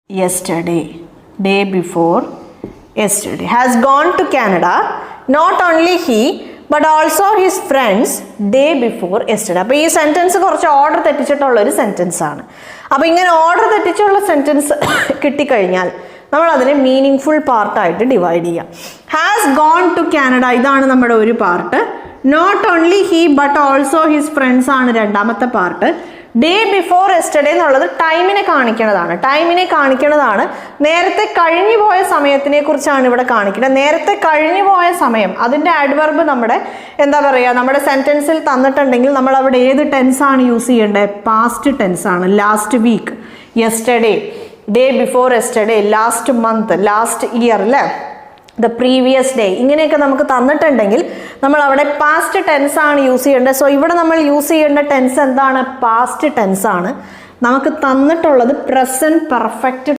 yesterday, day before yesterday, has gone to Canada. Not only he but also his friends day before yesterday. അപ്പോൾ ഈ sentence കുറച്ച് order തെറ്റിച്ചിട്ടുള്ള ഒരു sentence ആണ്. അപ്പോൾ ഇങ്ങനെ ഓർഡർ തെറ്റിച്ചുള്ള സെൻറ്റൻസ് കിട്ടിക്കഴിഞ്ഞാൽ നമ്മൾ അതിനെ മീനിങ് ഫുൾ പാർട്ടായിട്ട് ഡിവൈഡ് ചെയ്യാം. ഹാസ് ഗോൺ ടു കാനഡ, ഇതാണ് നമ്മുടെ ഒരു part. Not only he but also his friends ആണ് രണ്ടാമത്തെ പാർട്ട്. ഡേ ബിഫോർ യെസ്റ്റർഡേ എന്നുള്ളത് ടൈമിനെ കാണിക്കുന്നതാണ്. നേരത്തെ കഴിഞ്ഞു പോയ സമയത്തിനെ കുറിച്ചാണ് ഇവിടെ കാണിക്കുന്നത്. നേരത്തെ കഴിഞ്ഞു പോയ സമയം, അതിൻ്റെ ആഡ്വർബ് നമ്മുടെ എന്താ പറയുക, നമ്മുടെ സെൻറ്റൻസിൽ തന്നിട്ടുണ്ടെങ്കിൽ നമ്മൾ അവിടെ ഏത് ടെൻസാണ് യൂസ് ചെയ്യേണ്ടത്? പാസ്റ്റ് ടെൻസ് ആണ്. Last week, yesterday, day before yesterday, last month, last year അല്ലേ, ദ പ്രീവിയസ് ഡേ, ഇങ്ങനെയൊക്കെ നമുക്ക് തന്നിട്ടുണ്ടെങ്കിൽ നമ്മൾ അവിടെ പാസ്റ്റ് ടെൻസ് ആണ് യൂസ് ചെയ്യേണ്ടത്. സോ ഇവിടെ നമ്മൾ യൂസ് ചെയ്യേണ്ട ടെൻസ് എന്താണ്? പാസ്റ്റ് ടെൻസ് ആണ്. നമുക്ക് തന്നിട്ടുള്ളത് പ്രസൻറ്റ് പെർഫെക്റ്റ്